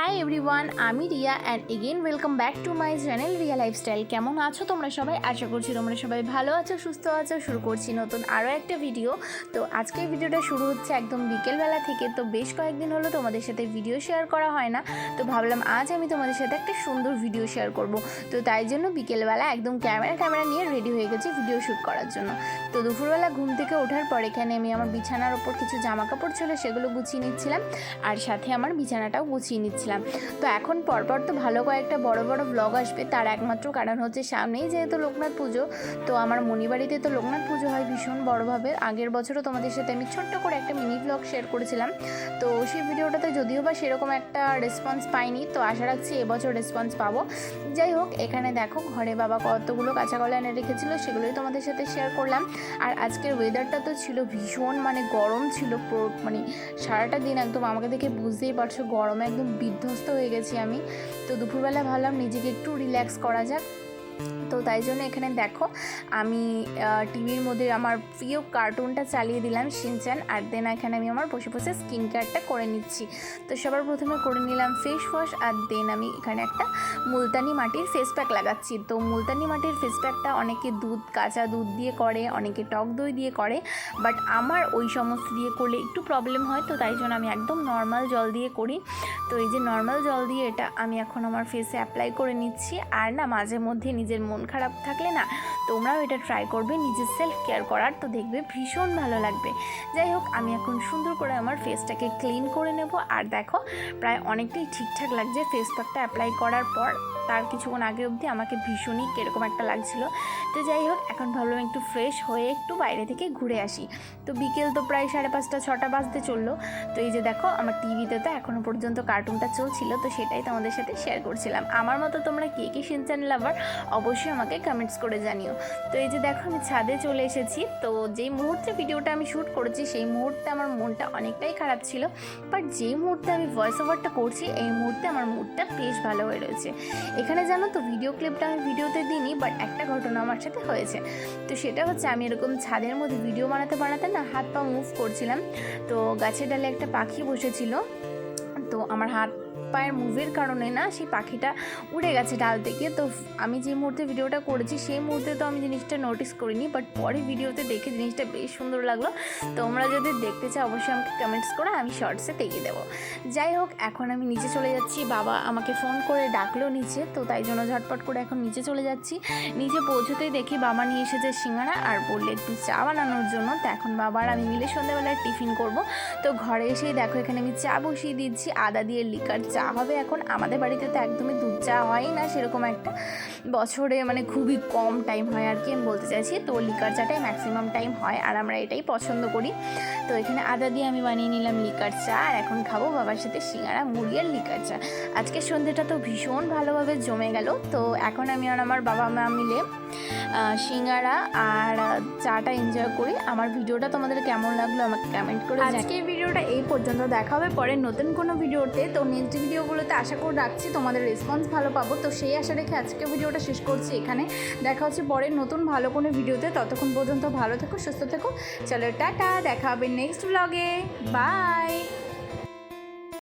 Hi everyone, আমি Riya and again welcome back to my channel Riya lifestyle. কেমন আছো তোমরা সবাই? আশা করছি তোমরা সবাই ভালো আছো, সুস্থ আছো। শুরু করছি নতুন আরও একটা ভিডিও। তো আজকের ভিডিওটা শুরু হচ্ছে একদম বিকেলবেলা থেকে। তো বেশ কয়েকদিন হলো তোমাদের সাথে ভিডিও শেয়ার করা হয় না, তো ভাবলাম আজ আমি তোমাদের সাথে একটা সুন্দর ভিডিও শেয়ার করব। তো তাই জন্য বিকেলবেলা একদম ক্যামেরা নিয়ে রেডি হয়ে গেছি ভিডিও শ্যুট করার জন্য। তো দুপুরবেলা ঘুম থেকে ওঠার পর এখানে আমি আমার বিছানার ওপর কিছু জামা কাপড় ছিল সেগুলো গুছিয়ে নিচ্ছিলাম, আর সাথে আমার বিছানাটাও গুছিয়ে নিচ্ছিলাম। তো এখন পরপর তো ভালো কয়েকটা বড় বড় ব্লগ আসবে, তার একমাত্র কারণ হচ্ছে সামনেই যেহেতু লোকনাথ পুজো। তো আমার মণিবাড়িতে তো লোকনাথ পুজো হয় ভীষণ বড়োভাবে। আগের বছরও তোমাদের সাথে আমি ছোট্ট করে একটা মিনি ব্লগ শেয়ার করেছিলাম। তো সেই ভিডিওটাতে যদিও বা সেরকম একটা রেসপন্স পাইনি, তো আশা রাখছি এবছর রেসপন্স পাবো। যাই হোক, এখানে দেখো ঘরে বাবা কতগুলো কাঁচা কলা এনে রেখেছিল, সেগুলোই তোমাদের সাথে শেয়ার করলাম। আর আজকের ওয়েদারটা তো ছিল ভীষণ গরম ছিল, সারাটা দিন একদম আমাকে দেখে বুঝতেই পারছো গরমে একদম বিধ্বস্ত হয়ে গেছি আমি। তো দুপুরবেলা ভাবলাম নিজেকে একটু রিল্যাক্স করা যাক। তো তাই জন্য এখানে দেখো আমি টিভির মধ্যে আমার প্রিয় কার্টুনটা চালিয়ে দিলাম শিনচ্যান, আর দেন এখানে আমি আমার বসে বসে স্কিন কেয়ারটা করে নিচ্ছি। তো সবার প্রথমে করে নিলাম ফেস ওয়াশ, আর দেন আমি এখানে একটা মুলতানি মাটির ফেস প্যাক লাগাচ্ছি। তো মুলতানি মাটির ফেস প্যাকটা অনেকে কাঁচা দুধ দিয়ে করে, অনেকে টক দই দিয়ে করে, বাট আমার ওই সমস্ত দিয়ে করলে একটু প্রবলেম হয়। তো তাই জন্য আমি একদম নর্মাল জল দিয়ে করি। তো এই যে নর্মাল জল দিয়ে এটা আমি এখন আমার ফেসে অ্যাপ্লাই করে নিচ্ছি। আর না, মাঝে মধ্যে নিজের মন খারাপ থাকলে না তোমরাও এটা ট্রাই করবে নিজের সেলফ কেয়ার করার, তো দেখবে ভীষণ ভালো লাগবে। যাই হোক, আমি এখন সুন্দর করে আমার ফেসটাকে ক্লিন করে নেব। আর দেখো প্রায় অনেকটাই ঠিকঠাক লাগছে ফেস প্যাকটা অ্যাপ্লাই করার পর। তার কিছুক্ষণ আগে অবধি আমাকে ভীষণই কীরকম একটা লাগছিল। তো যাই হোক, এখন ভাবলাম একটু ফ্রেশ হয়ে একটু বাইরে থেকে ঘুরে আসি। তো বিকেল তো প্রায় 5:30 6টা বাজতে চললো। তো এই যে দেখো আমার টিভিতে তো এখনও পর্যন্ত কার্টুনটা চলছিল, তো সেটাই তোমাদের সাথে শেয়ার করছিলাম। আমার মতো তোমরা কে কে শিনচ্যান লাভার অবশ্যই আমাকে কমেন্টস করে জানিও। তো এই যে দেখো আমি ছাদে চলে এসেছি। তো যেই মুহূর্তে ভিডিওটা আমি শ্যুট করেছি সেই মুহূর্তে আমার মনটা অনেকটাই খারাপ ছিল, বাট যেই মুহূর্তে আমি ভয়েস ওভারটা করছি এই মুহূর্তে আমার মুডটা বেশ ভালো হয়ে রয়েছে। এখানে জানো তো ভিডিও ক্লিপটা আমি ভিডিওতে দিইনি, বাট একটা ঘটনা আমার সাথে হয়েছে। তো সেটা হচ্ছে আমি এরকম ছাদের মধ্যে ভিডিও বানাতে না হাত পা মুভ করছিলাম। তো গাছের ডালে একটা পাখি বসেছিল, তো আমার হাত পায়ের মুভের কারণে না সেই পাখিটা উড়ে গেছে ডাল থেকে। তো আমি যে মুহূর্তে ভিডিওটা করেছি সেই মুহূর্তে তো আমি জিনিসটা নোটিস করিনি, বাট পরে ভিডিওতে দেখে জিনিসটা বেশ সুন্দর লাগলো। তোমরা যদি দেখতে চাও অবশ্যই আমাকে কমেন্টস করে আমি শর্টসে দেখিয়ে দেবো। যাই হোক, এখন আমি নিচে চলে যাচ্ছি। বাবা আমাকে ফোন করে ডাকলো নিচে, তো তাই জন্য ঝটপট করে এখন নিচে চলে যাচ্ছি। নিচে পৌঁছতেই দেখি বাবা নিয়ে এসেছে সিঙ্গাড়া আর বললে একটু চা বানানোর জন্য। তো এখন বাবার আমি মিলে সন্ধ্যাবেলায় টিফিন করব। তো ঘরে এসেই দেখো এখানে আমি চা বসিয়ে দিচ্ছি, আদা দিয়ে লিকার চা হবে এখন। আমাদের বাড়িতে তো একদমই দুধ চা হয় না, সেরকম একটা বছরে খুবই কম টাইম হয় আর কি আমি বলতে চাইছি। তো লিকার চাটাই ম্যাক্সিমাম টাইম হয়, আর আমরা এটাই পছন্দ করি। তো এখানে আদা দিয়ে আমি বানিয়ে নিলাম লিকার চা, আর এখন খাবো বাবার সাথে সিঙ্গাড়া মুড়ি আর লিকার চা। আজকের সন্ধ্যেটা তো ভীষণ ভালোভাবে জমে গেল। তো এখন আমি আর আমার বাবা মা মিলে সিঙ্গাড়া আর চাটা এনজয় করি। আমার ভিডিওটা তোমাদের কেমন লাগলো আমাকে কমেন্ট করে। আজকের ভিডিওটা এই পর্যন্ত, দেখা হবে পরে নতুন কোনো ভিডিওতে। তো নেক্সট ভিডিওগুলোতে আশা করে রাখছি তোমাদের রেসপন্স ভালো পাবো। তো সেই আশা রেখে আজকের ভিডিওটা শেষ করছি এখানে। দেখা হচ্ছে পরে নতুন ভালো কোনো ভিডিওতে। ততক্ষণ পর্যন্ত ভালো থেকো, সুস্থ থেকো। চলো টাটা, দেখা হবে নেক্সট ব্লগে। বাই।